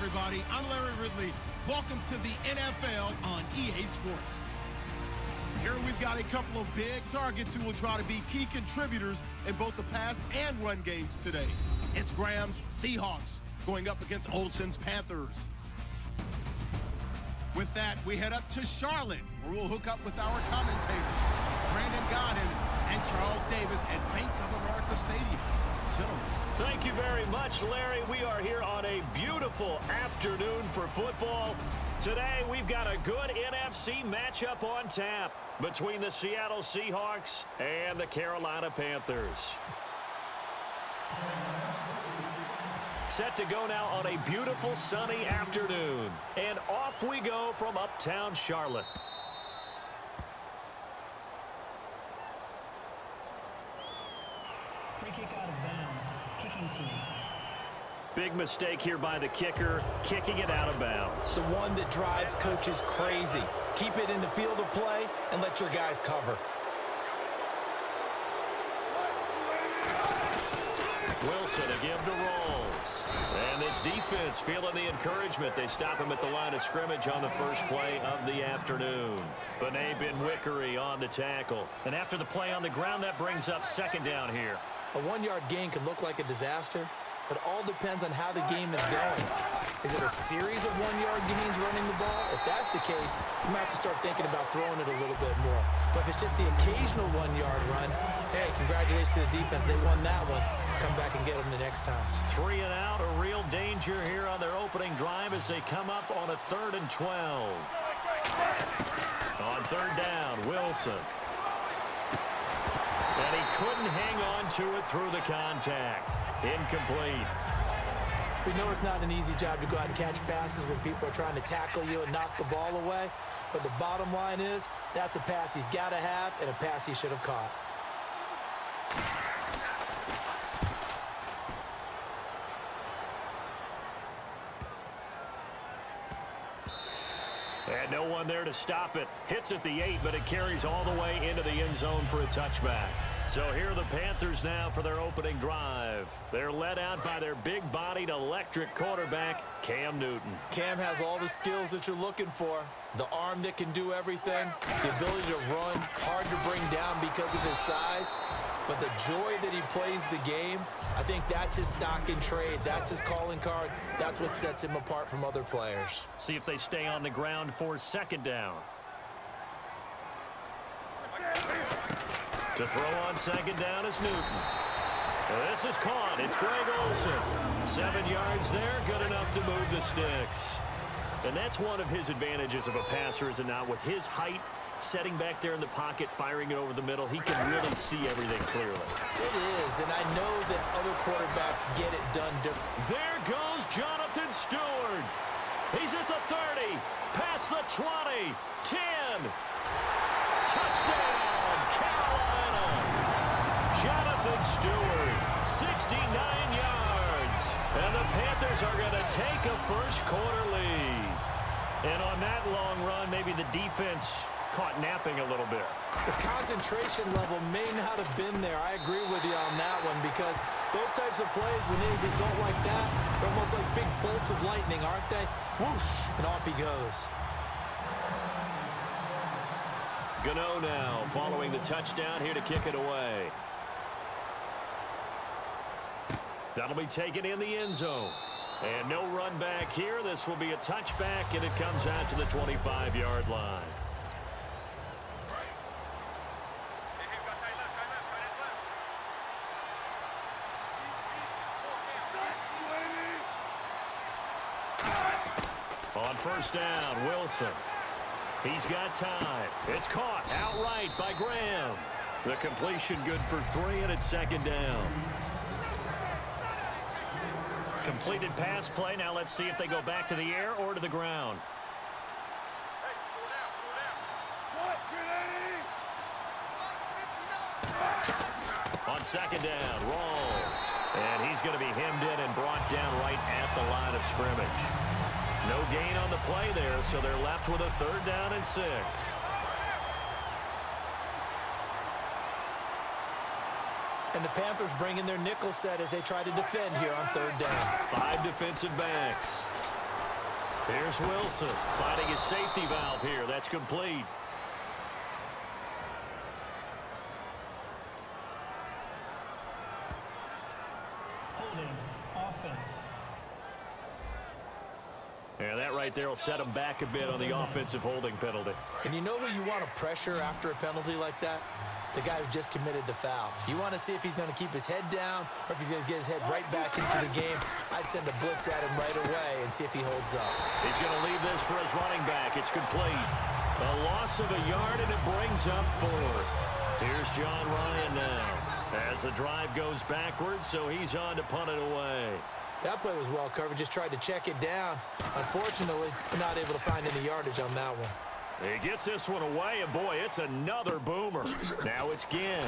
everybody. I'm Larry Ridley. Welcome to the NFL on EA Sports. Here we've got a couple of big targets who will try to be key contributors in both the pass and run games today. It's Graham's Seahawks going up against Olsen's Panthers. With that, we head up to Charlotte, where we'll hook up with our commentators, Brandon Godden and Charles Davis at Bank of America Stadium. Gentlemen. Thank you very much, Larry. We are here on a beautiful afternoon for football. Today, we've got a good NFC matchup on tap between the Seattle Seahawks and the Carolina Panthers. Set to go now on a beautiful sunny afternoon. And off we go from uptown Charlotte. Free kick out of bounds. Kicking team. Big mistake here by the kicker, kicking it out of bounds. The one that drives coaches crazy. Keep it in the field of play and let your guys cover. Wilson to give to Rolls. And this defense feeling the encouragement. They stop him at the line of scrimmage on the first play of the afternoon. Bené Benwickery on the tackle. And after the play on the ground, that brings up second down here. A one-yard gain can look like a disaster, but it all depends on how the game is going. Is it a series of one-yard gains running the ball? If that's the case, you might have to start thinking about throwing it a little bit more. But if it's just the occasional one-yard run, hey, congratulations to the defense. They won that one. Come back and get them the next time. 3 and out, a real danger here on their opening drive as they come up on a 3rd and 12. On 3rd down, Wilson. And he couldn't hang on to it through the contact. Incomplete. We know it's not an easy job to go out and catch passes when people are trying to tackle you and knock the ball away. But the bottom line is, that's a pass he's got to have and a pass he should have caught. And no one there to stop it. Hits at the 8, but it carries all the way into the end zone for a touchback. So here are the Panthers now for their opening drive. They're led out by their big-bodied electric quarterback, Cam Newton. Cam has all the skills that you're looking for. The arm that can do everything, the ability to run, hard to bring down because of his size. But the joy that he plays the game, I think that's his stock in trade. That's his calling card. That's what sets him apart from other players. See if they stay on the ground for 2nd down. To throw on 2nd down is Newton. This is caught. It's Greg Olsen. 7 yards there, good enough to move the sticks. And that's one of his advantages of a passer, is it not? With his height, setting back there in the pocket, firing it over the middle, he can really see everything clearly. It is, and I know that other quarterbacks get it done different. There goes Jonathan Stewart. He's at the 30, past the 20, 10. Touchdown, Carolina. Jonathan Stewart, 69 yards. And the Panthers are going to take a first-quarter lead. And on that long run, maybe the defense caught napping a little bit. The concentration level may not have been there. I agree with you on that one, because those types of plays, when they result like that, they're almost like big bolts of lightning, aren't they? Whoosh, and off he goes. Gano now following the touchdown here to kick it away. That'll be taken in the end zone. And no run back here. This will be a touchback, and it comes out to the 25-yard line. On 1st down, Wilson. He's got time. It's caught outright by Graham. The completion good for 3, and it's 2nd down. Completed pass play. Now let's see if they go back to the air or to the ground. On 2nd down, Rolls. And he's going to be hemmed in and brought down right at the line of scrimmage. No gain on the play there, so they're left with a 3rd down and 6. And the Panthers bring in their nickel set as they try to defend here on 3rd down. 5 defensive backs. Here's Wilson finding his safety valve here. That's complete. Holding offense. Yeah, that right there will set him back a bit on the offensive holding penalty. And you know who you want to pressure after a penalty like that? The guy who just committed the foul. You want to see if he's going to keep his head down or if he's going to get his head right back into the game. I'd send a blitz at him right away and see if he holds up. He's going to leave this for his running back. It's complete. A loss of a yard, and it brings up 4. Here's John Ryan now as the drive goes backwards, so he's on to punt it away. That play was well covered. Just tried to check it down. Unfortunately, we're not able to find any yardage on that one. He gets this one away, and boy, it's another boomer. Now it's Ginn.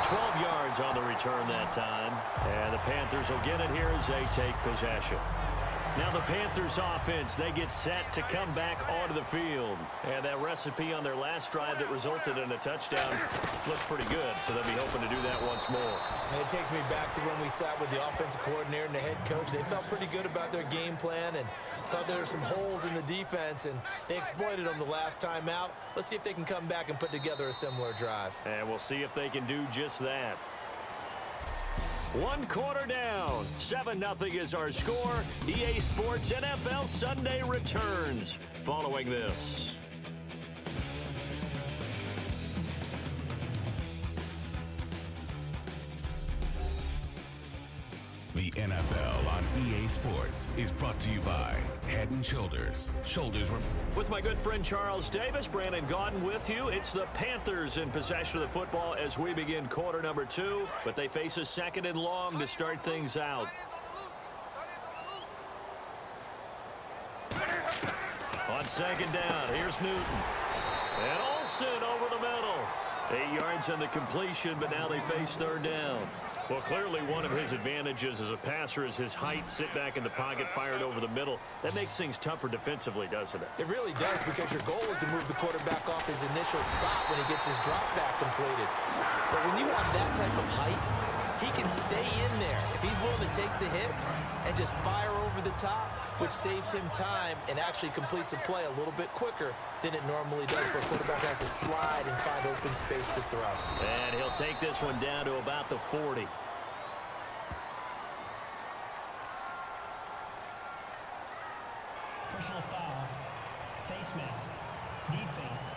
12 yards on the return that time. And the Panthers will get it here as they take possession. Now the Panthers offense, they get set to come back onto the field. And that recipe on their last drive that resulted in a touchdown looked pretty good, so they'll be hoping to do that once more. And it takes me back to when we sat with the offensive coordinator and the head coach. They felt pretty good about their game plan and thought there were some holes in the defense, and they exploited them the last time out. Let's see if they can come back and put together a similar drive. And we'll see if they can do just that. 1 quarter down. 7-0 is our score. EA Sports NFL Sunday returns following this. The NFL on EA Sports is brought to you by Head & Shoulders. With my good friend Charles Davis, Brandon Gaudin with you. It's the Panthers in possession of the football as we begin quarter number 2, but they face a 2nd and long to start things out. On 2nd down, here's Newton. And Olsen over the middle. 8 yards on the completion, but now they face 3rd down. Well, clearly one of his advantages as a passer is his height, sit back in the pocket, fired over the middle. That makes things tougher defensively, doesn't it? It really does, because your goal is to move the quarterback off his initial spot when he gets his drop back completed. But when you have that type of height, he can stay in there if he's willing to take the hits and just fire over the top, which saves him time and actually completes a play a little bit quicker than it normally does, where a quarterback has to slide and find open space to throw. And he'll take this one down to about the 40. Personal foul. Face mask. Defense.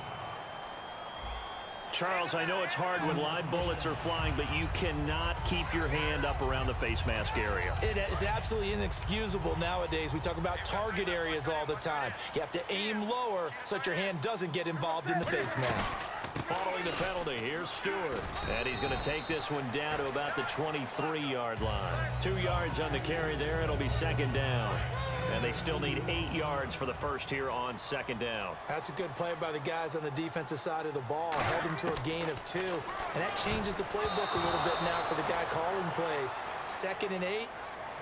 Charles, I know it's hard when live bullets are flying, but you cannot keep your hand up around the face mask area. It is absolutely inexcusable nowadays. We talk about target areas all the time. You have to aim lower so that your hand doesn't get involved in the face mask. Following the penalty, here's Stewart. And he's going to take this one down to about the 23-yard line. 2 yards on the carry there. It'll be 2nd down. And they still need 8 yards for the first here on 2nd down. That's a good play by the guys on the defensive side of the ball. Held him to a gain of 2. And that changes the playbook a little bit now for the guy calling plays. 2nd and 8.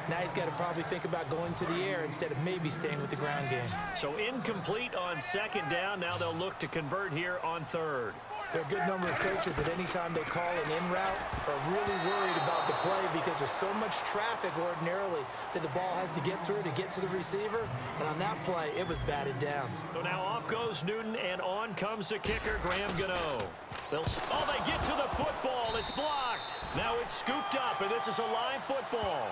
Now he's got to probably think about going to the air instead of maybe staying with the ground game. So incomplete on 2nd down. Now they'll look to convert here on 3rd. There are a good number of coaches that any time they call an in route are really worried about the play, because there's so much traffic ordinarily that the ball has to get through to get to the receiver. And on that play, it was batted down. So now off goes Newton, and on comes the kicker, Graham Gano. They get to the football. It's blocked. Now it's scooped up, and this is a live football.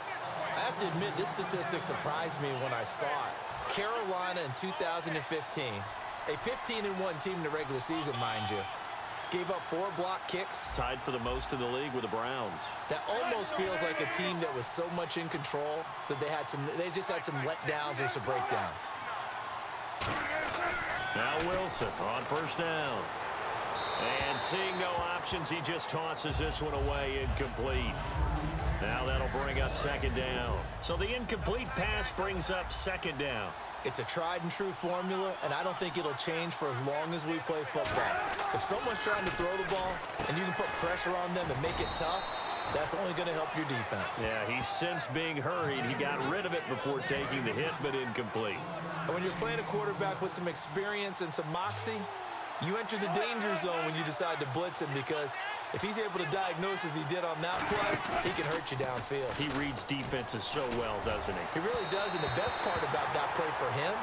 I have to admit, this statistic surprised me when I saw it. Carolina in 2015, a 15-1 team in the regular season, mind you, gave up 4 block kicks. Tied for the most in the league with the Browns. That almost feels like a team that was so much in control that they just had some letdowns or some breakdowns. Now Wilson on 1st down. And seeing no options, he just tosses this one away, incomplete. Now that'll bring up 2nd down. So the incomplete pass brings up 2nd down. It's a tried-and-true formula, and I don't think it'll change for as long as we play football. If someone's trying to throw the ball and you can put pressure on them and make it tough, that's only going to help your defense. Yeah, he's since being hurried. He got rid of it before taking the hit, but incomplete. And when you're playing a quarterback with some experience and some moxie, You enter the danger zone when you decide to blitz him, because if he's able to diagnose as he did on that play, he can hurt you downfield. He reads defenses so well, doesn't he? He really does, and the best part about that play for him,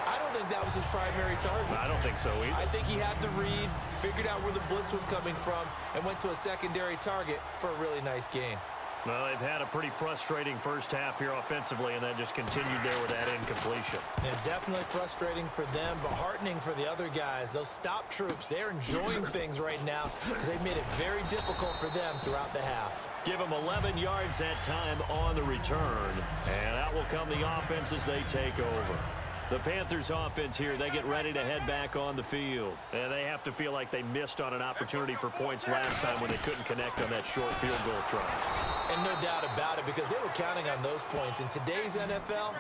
I don't think that was his primary target. I don't think so either. I think he had the read, figured out where the blitz was coming from, and went to a secondary target for a really nice gain. Well, they've had a pretty frustrating first half here offensively, and then just continued there with that incompletion. Yeah, definitely frustrating for them, but heartening for the other guys. Those stop troops, they're enjoying things right now because they've made it very difficult for them throughout the half. Give them 11 yards that time on the return, and out will come the offense as they take over. The Panthers offense here, they get ready to head back on the field. And they have to feel like they missed on an opportunity for points last time when they couldn't connect on that short field goal try. And no doubt about it, because they were counting on those points. In today's NFL,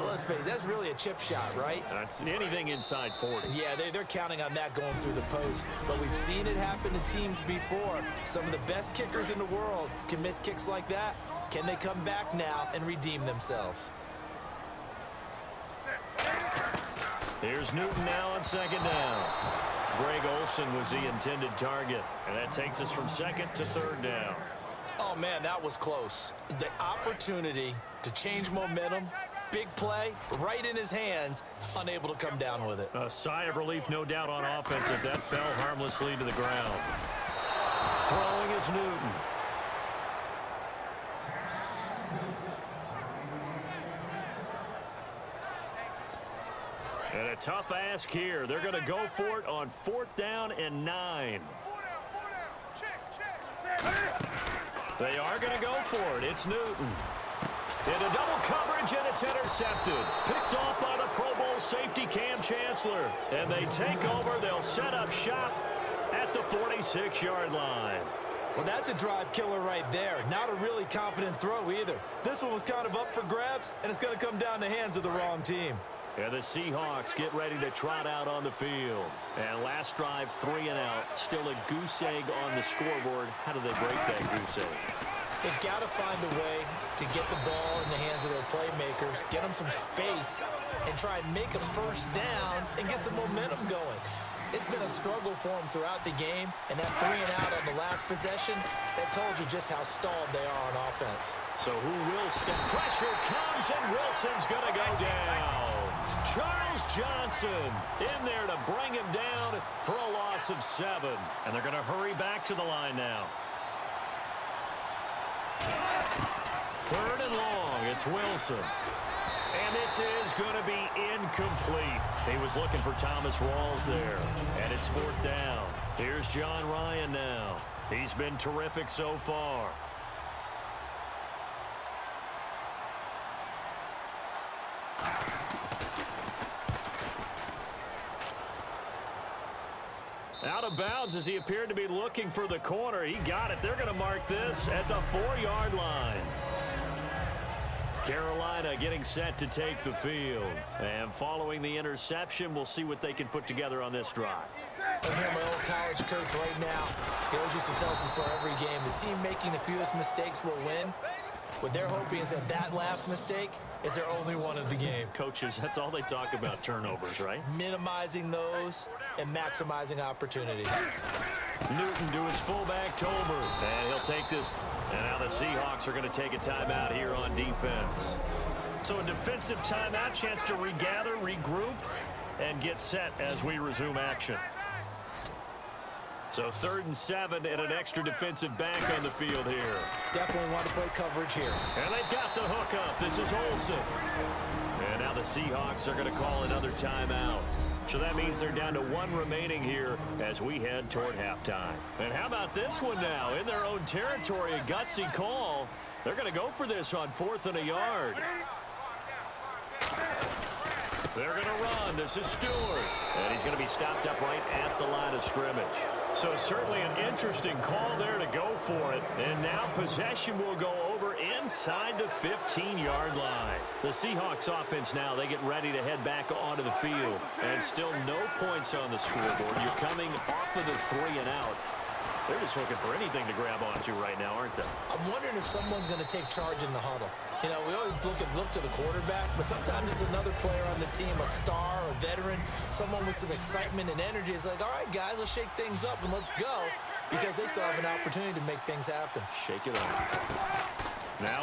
let's face it, that's really a chip shot, right? That's anything inside 40. Yeah, they're counting on that going through the post. But we've seen it happen to teams before. Some of the best kickers in the world can miss kicks like that. Can they come back now and redeem themselves? Here's Newton now on second down. Greg Olsen was the intended target, and that takes us from second to third down. Oh, man, that was close. The opportunity to change momentum, big play, right in his hands, unable to come down with it. A sigh of relief, no doubt, on offense if that fell harmlessly to the ground. Throwing is Newton. And a tough ask here. They're going to go for it on 4th down and 9. They are going to go for it. It's Newton. Into double coverage, and it's intercepted. Picked off by the Pro Bowl safety Cam Chancellor. And they take over. They'll set up shop at the 46-yard line. Well, that's a drive killer right there. Not a really confident throw either. This one was kind of up for grabs, and it's going to come down the hands of the wrong team. And the Seahawks get ready to trot out on the field. And last drive, 3 and out. Still a goose egg on the scoreboard. How do they break that goose egg? They've got to find a way to get the ball in the hands of their playmakers, get them some space, and try and make a first down and get some momentum going. It's been a struggle for them throughout the game, and that 3 and out on the last possession, that told you just how stalled they are on offense. So who will step? Pressure comes, and Wilson's going to go down. Charles Johnson in there to bring him down for a loss of 7. And they're going to hurry back to the line now. 3rd and long. It's Wilson. And this is going to be incomplete. He was looking for Thomas Rawls there. And it's 4th down. Here's John Ryan now. He's been terrific so far. Out of bounds as he appeared to be looking for the corner. He got it. They're going to mark this at the 4-yard line. Carolina getting set to take the field. And following the interception, we'll see what they can put together on this drive. I hear my old college coach right now. He always used to tell us before every game, the team making the fewest mistakes will win. What they're hoping is that that last mistake is their only one of the game. Coaches, that's all they talk about, turnovers, right? Minimizing those and maximizing opportunities. Newton to his fullback, Tolbert. And he'll take this. And now the Seahawks are going to take a timeout here on defense. So a defensive timeout, chance to regather, regroup, and get set as we resume action. So 3rd and 7 and an extra defensive back on the field here. Definitely want to play coverage here. And they've got the hook up. This is Olsen. And now the Seahawks are going to call another timeout. So that means they're down to 1 remaining here as we head toward halftime. And how about this one now? In their own territory, a gutsy call. They're going to go for this on 4th and a yard. They're going to run. This is Stewart. And he's going to be stopped up right at the line of scrimmage. So certainly an interesting call there to go for it. And now possession will go over inside the 15-yard line. The Seahawks offense now, they get ready to head back onto the field. And still no points on the scoreboard. You're coming off of the 3 and out. They're just looking for anything to grab onto right now, aren't they? I'm wondering if someone's going to take charge in the huddle. You know, we always look to the quarterback, but sometimes it's another player on the team, a star, a veteran, someone with some excitement and energy. It's like, all right, guys, let's shake things up and let's go, because they still have an opportunity to make things happen. Shake it up. Now